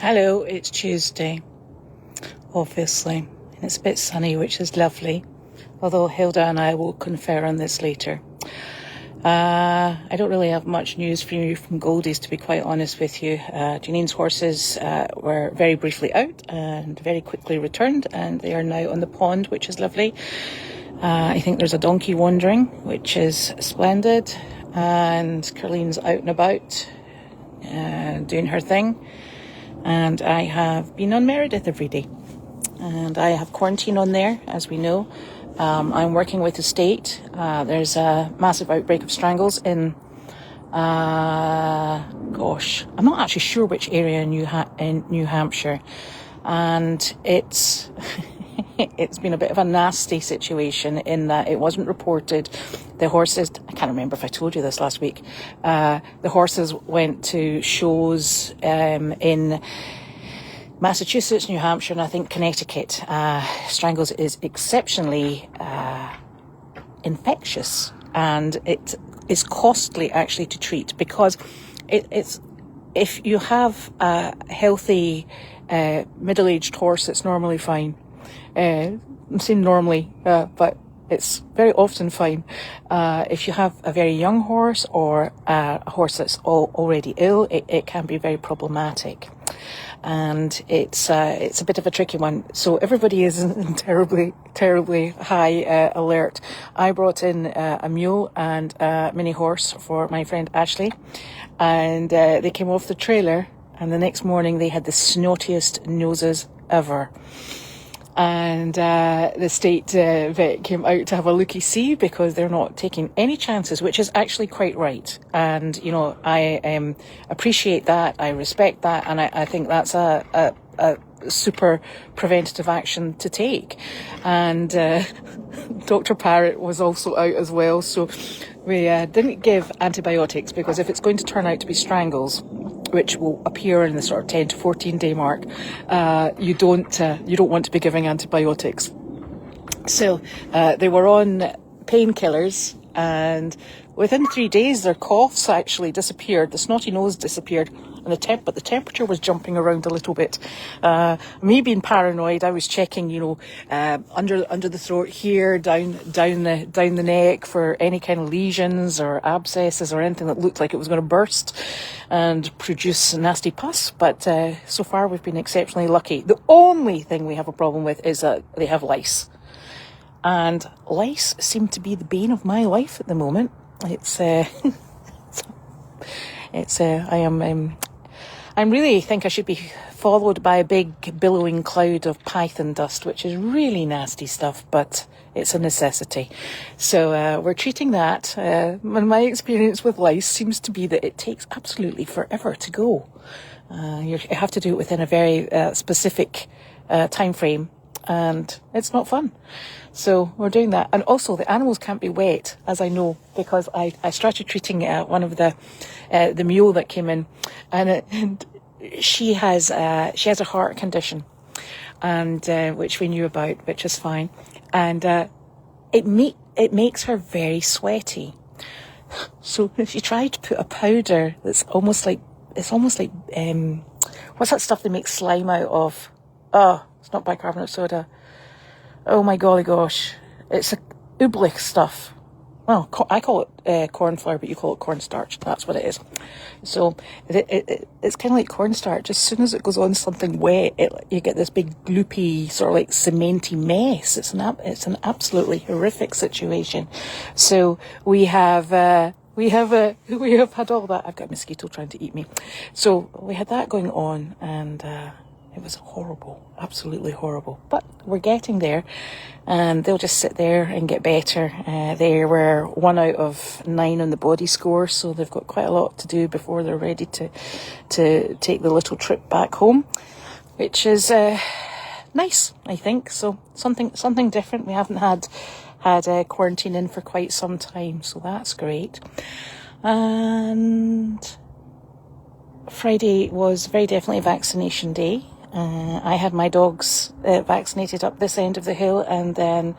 Hello, it's Tuesday, obviously, and it's a bit sunny, which is lovely, although Hilda and I will confer on this later. I don't really have much news for you from Goldy's, to be quite honest with you. Janine's horses were very briefly out and very quickly returned, and they are now on the pond, which is lovely. I think there's a donkey wandering, which is splendid, and Carlene's out and about doing her thing. And I have been on Meredith every day. And I have quarantine on there, as we know. I'm working with the state. There's a massive outbreak of strangles in, I'm not actually sure which area in New Hampshire. And it's it's been a bit of a nasty situation in that it wasn't reported. The horses, I can't remember if I told you this last week, the horses went to shows in Massachusetts, New Hampshire, and I think Connecticut. Strangles is exceptionally infectious, and it is costly actually to treat, because it's if you have a healthy middle-aged horse, it's normally fine. I'm saying normally, but it's very often fine. If you have a very young horse or a horse that's already ill, it can be very problematic. And it's a bit of a tricky one. So everybody is in terribly high alert. I brought in a mule and a mini horse for my friend Ashley, and they came off the trailer, and the next morning they had the snottiest noses ever. And the state vet came out to have a looky-see, because they're not taking any chances, which is actually quite right. And, you know, I appreciate that, I respect that, and I think that's a super preventative action to take. And Dr. Parrott was also out as well, so we didn't give antibiotics, because if it's going to turn out to be strangles, which will appear in the sort of 10 to 14 day mark, you don't want to be giving antibiotics. So they were on painkillers, and within 3 days their coughs actually disappeared, the snotty nose disappeared, and but the temperature was jumping around a little bit. Me being paranoid, I was checking, under the throat here, down the neck for any kind of lesions or abscesses or anything that looked like it was going to burst and produce nasty pus. But so far we've been exceptionally lucky. The only thing we have a problem with is that they have lice. And lice seem to be the bane of my life at the moment. I really think I should be followed by a big billowing cloud of python dust, which is really nasty stuff, but it's a necessity. So we're treating that. My experience with lice seems to be that it takes absolutely forever to go. You have to do it within a very specific time frame, and it's not fun. So we're doing that. And also the animals can't be wet, as I know, because I started treating one of the mule that came in, and she has a heart condition, and which we knew about, which is fine. And it makes her very sweaty. So if you try to put a powder that's almost like what's that stuff they make slime out of? Oh, it's not bicarbonate soda. Oh my golly gosh. It's a oobleck stuff. Well, I call it corn flour, but you call it cornstarch. That's what it is. So it's kind of like cornstarch. As soon as it goes on something wet, you get this big gloopy, sort of like cementy mess. It's an absolutely horrific situation. So we have had all that. I've got a mosquito trying to eat me. So we had that going on, and it was horrible, absolutely horrible. But we're getting there, and they'll just sit there and get better. They were 1 out of 9 on the body score, so they've got quite a lot to do before they're ready to take the little trip back home, which is nice, I think. So something different. We haven't had quarantine in for quite some time, so that's great. And Friday was very definitely vaccination day. I had my dogs vaccinated up this end of the hill, and then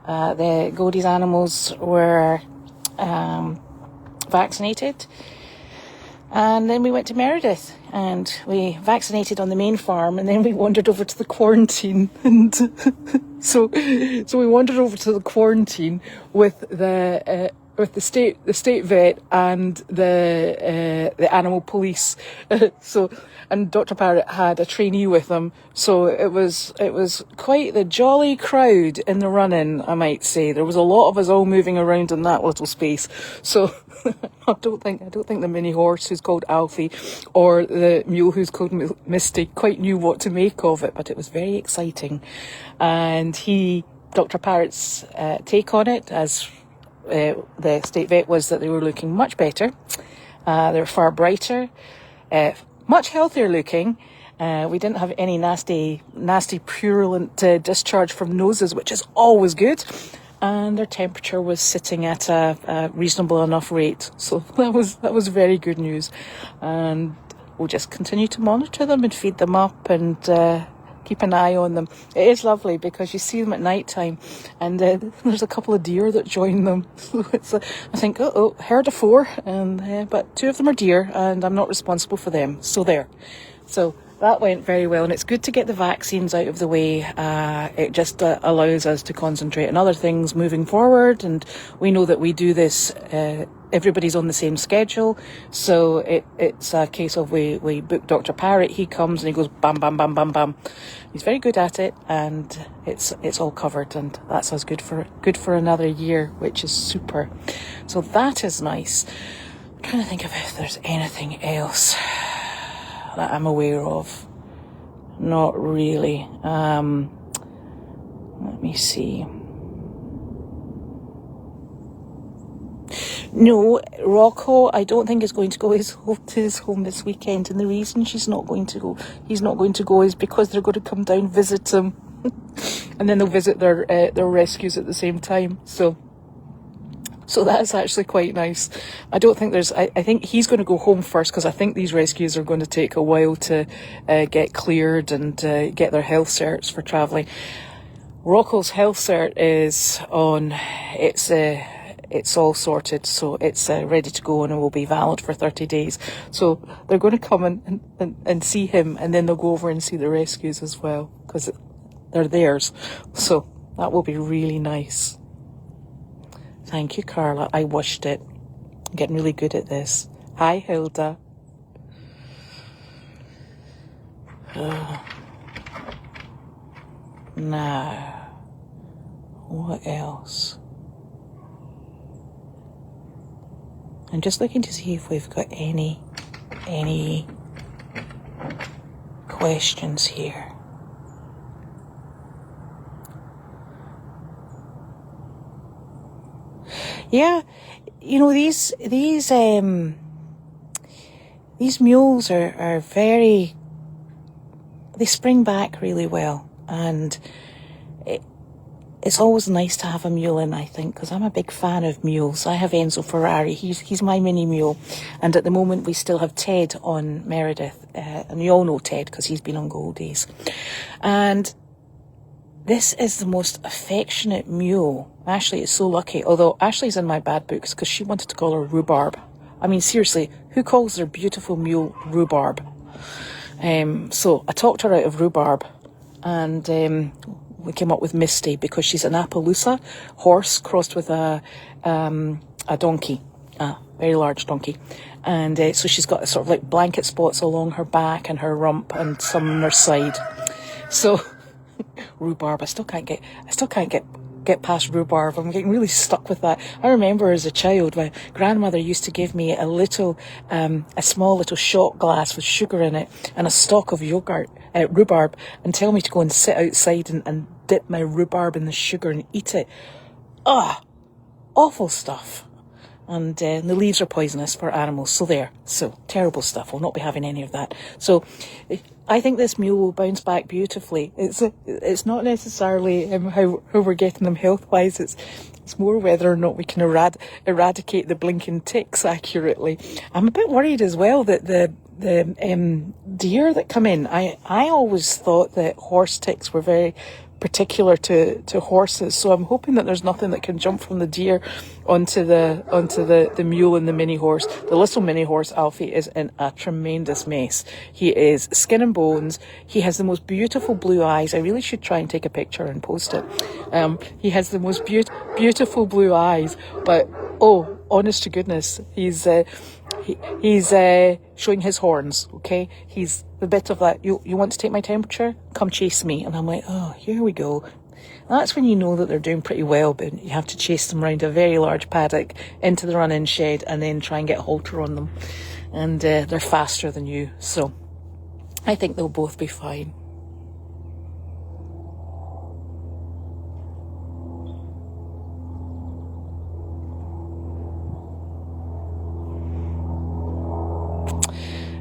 the Goldy's animals were vaccinated. And then we went to Meredith and we vaccinated on the main farm, and then we wandered over to the quarantine. And so we wandered over to the quarantine with the state vet and the animal police. And Dr. Parrott had a trainee with him, so it was quite the jolly crowd in the run-in, I might say. There was a lot of us all moving around in that little space. So I don't think the mini horse who's called Alfie or the mule who's called Misty quite knew what to make of it, but it was very exciting. And Dr. Parrott's take on it, as the state vet, was that they were looking much better. They were far brighter, much healthier looking. We didn't have any nasty, purulent discharge from noses, which is always good. And their temperature was sitting at a reasonable enough rate. So that was very good news. And we'll just continue to monitor them and feed them up and keep an eye on them. It is lovely because you see them at night time, and there's a couple of deer that join them. So I think, herd of 4, but 2 of them are deer, and I'm not responsible for them. So there. So that went very well, and it's good to get the vaccines out of the way. It just allows us to concentrate on other things moving forward, and we know that we do this, everybody's on the same schedule, so it's a case of we book Dr. Parrott, he comes and he goes bam, bam, bam, bam, bam. He's very good at it, and it's all covered, and that's us good for another year, which is super. So that is nice. I'm trying to think of if there's anything else that I'm aware of. Not really. Let me see. No, Rocco, I don't think is going to go to his home this weekend, and the reason he's not going to go is because they're going to come down, visit him, and then they'll visit their rescues at the same time. So that's actually quite nice. I don't think I think he's going to go home first, because I think these rescues are going to take a while to get cleared and get their health certs for travelling. Rocco's health cert is on. It's all sorted, so it's ready to go, and it will be valid for 30 days. So they're going to come and see him, and then they'll go over and see the rescues as well, because they're theirs. So that will be really nice. Thank you, Carla. I wished it. I'm getting really good at this. Hi, Hilda. Now, what else? I'm just looking to see if we've got any questions here. Yeah, these mules are very, they spring back really well, and it's always nice to have a mule in, I think, because I'm a big fan of mules. I have Enzo Ferrari, he's my mini mule, and at the moment we still have Ted on Meredith, and you all know Ted because he's been on Goldies. And this is the most affectionate mule. Ashley is so lucky, although Ashley's in my bad books because she wanted to call her Rhubarb. I mean, seriously, who calls their beautiful mule Rhubarb? So I talked her out of Rhubarb, and we came up with Misty because she's an Appaloosa horse crossed with a donkey, a very large donkey. And so she's got sort of like blanket spots along her back and her rump and some on her side. So Rhubarb, I still can't get past Rhubarb. I'm getting really stuck with that. I remember as a child, my grandmother used to give me a small little shot glass with sugar in it and a stalk of rhubarb, and tell me to go and sit outside and dip my rhubarb in the sugar and eat it. Awful stuff. And the leaves are poisonous for animals, so terrible stuff. We'll not be having any of that. So I think this mule will bounce back beautifully. It's not necessarily how we're getting them health-wise. It's more whether or not we can eradicate the blinking ticks accurately. I'm a bit worried as well that the deer that come in, I always thought that horse ticks were very particular to horses. So I'm hoping that there's nothing that can jump from the deer onto the mule and the mini horse. The little mini horse, Alfie, is in a tremendous mess. He is skin and bones. He has the most beautiful blue eyes. I really should try and take a picture and post it. He has the most beautiful blue eyes, but oh, honest to goodness, he's showing his horns, okay? He's the bit of that, you want to take my temperature? Come chase me. And I'm like, oh, here we go. That's when you know that they're doing pretty well, but you have to chase them around a very large paddock into the run-in shed and then try and get a halter on them. And they're faster than you. So I think they'll both be fine.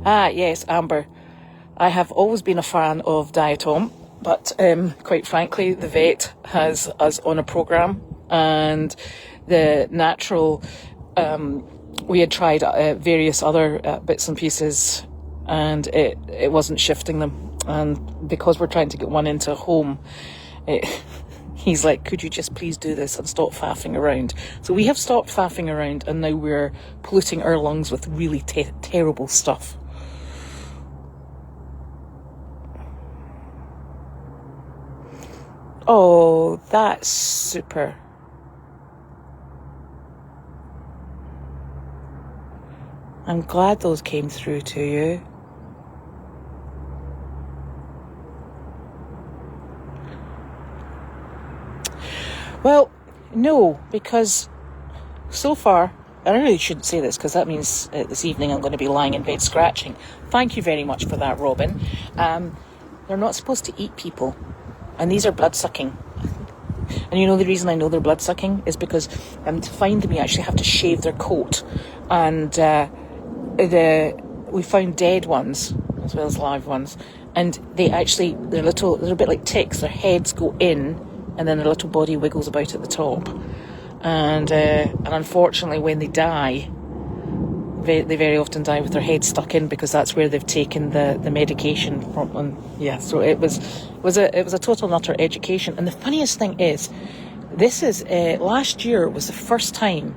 Ah, yes, Amber. I have always been a fan of Diatom, but quite frankly, the vet has us on a programme, and the natural, we had tried various other bits and pieces, and it wasn't shifting them. And because we're trying to get one into a home, he's like, could you just please do this and stop faffing around? So we have stopped faffing around, and now we're polluting our lungs with really terrible stuff. Oh, that's super. I'm glad those came through to you. Well, no, because so far, I really shouldn't say this because that means this evening I'm going to be lying in bed scratching. Thank you very much for that, Robin. They're not supposed to eat people. And these are blood-sucking. And you know the reason I know they're blood-sucking is because to find them you actually have to shave their coat. And we found dead ones as well as live ones. And they're a bit like ticks. Their heads go in and then their little body wiggles about at the top. And unfortunately when they die, they very often die with their head stuck in because that's where they've taken the medication from. And so it was a total and utter education. And the funniest thing is, this is last year was the first time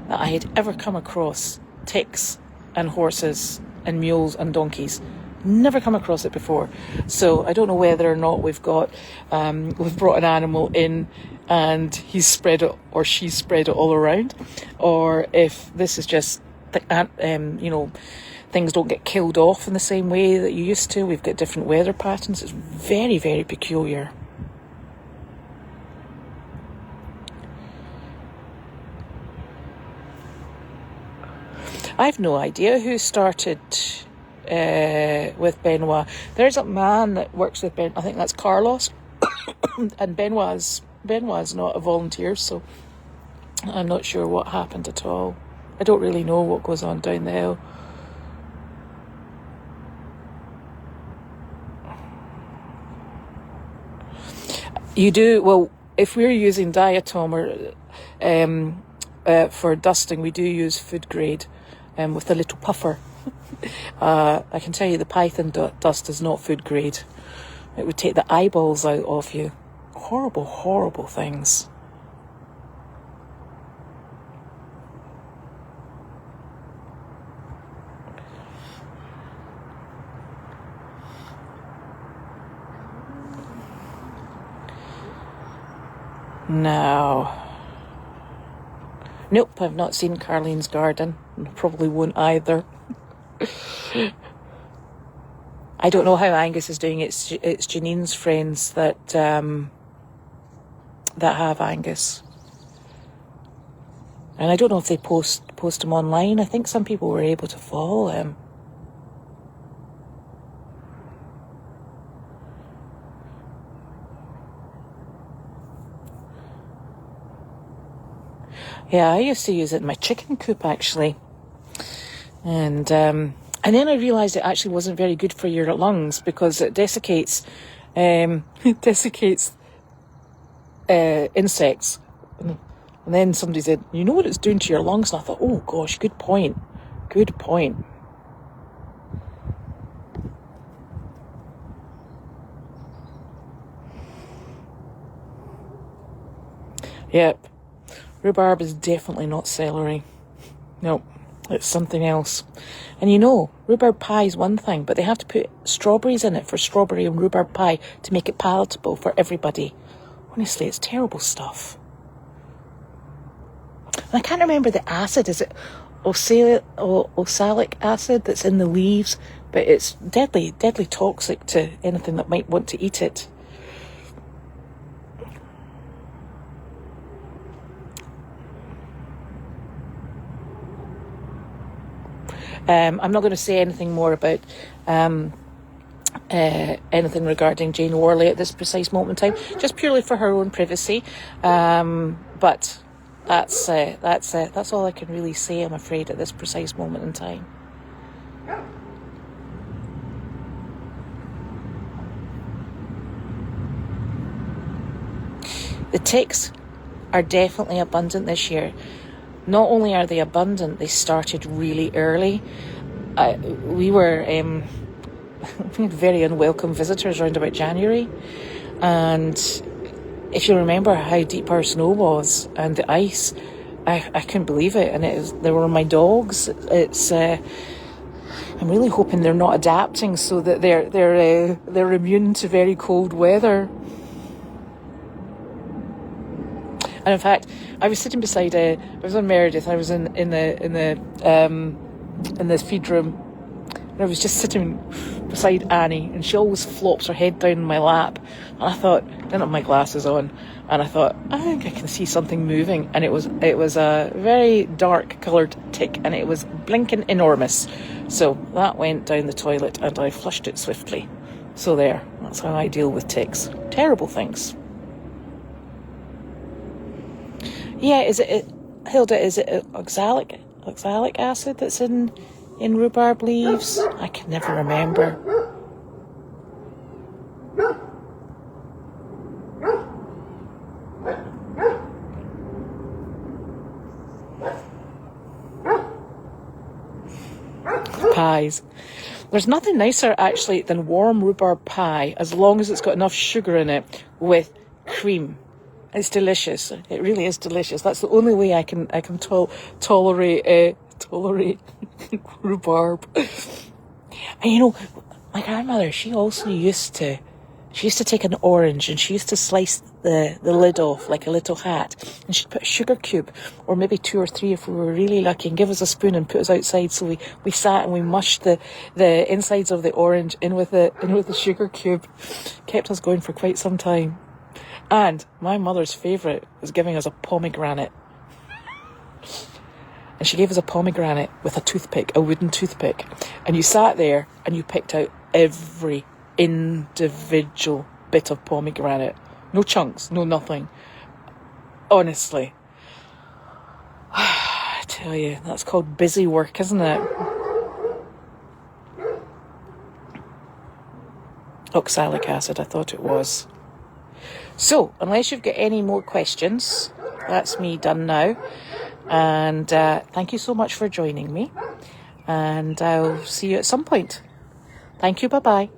that I had ever come across ticks and horses and mules and donkeys. Never come across it before. So I don't know whether or not we've brought an animal in and he's spread it or she's spread it all around, or if this is just things don't get killed off in the same way that you used to. We've got different weather patterns. It's very, very peculiar. I've no idea who started with Benoit. There's a man that works with Ben. I think that's Carlos, and Benoit's not a volunteer, so I'm not sure what happened at all. I don't really know what goes on down the hill. You do, well, if we're using Diatom or for dusting, we do use food grade with a little puffer. I can tell you the python dust is not food grade. It would take the eyeballs out of you. Horrible, horrible things. Now, nope, I've not seen Carlene's garden. Probably won't either. I don't know how Angus is doing. It's Janine's friends that have Angus, and I don't know if they post him online. I think some people were able to follow him. Yeah, I used to use it in my chicken coop actually, and then I realised it actually wasn't very good for your lungs because it desiccates insects. And then somebody said, "You know what it's doing to your lungs?" And I thought, "Oh gosh, good point, good point." Yep. Rhubarb is definitely not celery. Nope. It's something else. And you know, rhubarb pie is one thing, but they have to put strawberries in it for strawberry and rhubarb pie to make it palatable for everybody. Honestly, it's terrible stuff. And I can't remember the acid. Is it oxalic acid that's in the leaves? But it's deadly toxic to anything that might want to eat it. I'm not going to say anything more about anything regarding Jane Worley at this precise moment in time, just purely for her own privacy. But that's all I can really say, I'm afraid, at this precise moment in time. The ticks are definitely abundant this year. Not only are they abundant, they started really early. We had very unwelcome visitors around about January. And if you remember how deep our snow was and the ice, I couldn't believe it. And they were my dogs. I'm really hoping they're not adapting so that they're immune to very cold weather. And in fact, I was sitting beside I was on Meredith. I was in the feed room, and I was just sitting beside Annie, and she always flops her head down in my lap. And I thought, I didn't have my glasses on, and I thought, I think I can see something moving, and it was a very dark coloured tick, and it was blinking enormous. So that went down the toilet, and I flushed it swiftly. So that's how I deal with ticks. Terrible things. Yeah, Hilda, is it oxalic acid that's in rhubarb leaves? I can never remember. Pies. There's nothing nicer, actually, than warm rhubarb pie, as long as it's got enough sugar in it with cream. It's delicious. It really is delicious. That's the only way I can tolerate rhubarb. And you know, my grandmother, she used to take an orange and she used to slice the lid off like a little hat, and she'd put a sugar cube, or maybe 2 or 3 if we were really lucky, and give us a spoon and put us outside. So we sat and we mushed the insides of the orange in with the sugar cube. Kept us going for quite some time. And my mother's favourite was giving us a pomegranate. And she gave us a pomegranate with a wooden toothpick. And you sat there and you picked out every individual bit of pomegranate. No chunks, no nothing. Honestly. I tell you, that's called busy work, isn't it? Oxalic acid, I thought it was. So, unless you've got any more questions, that's me done now. And thank you so much for joining me. And I'll see you at some point. Thank you. Bye-bye.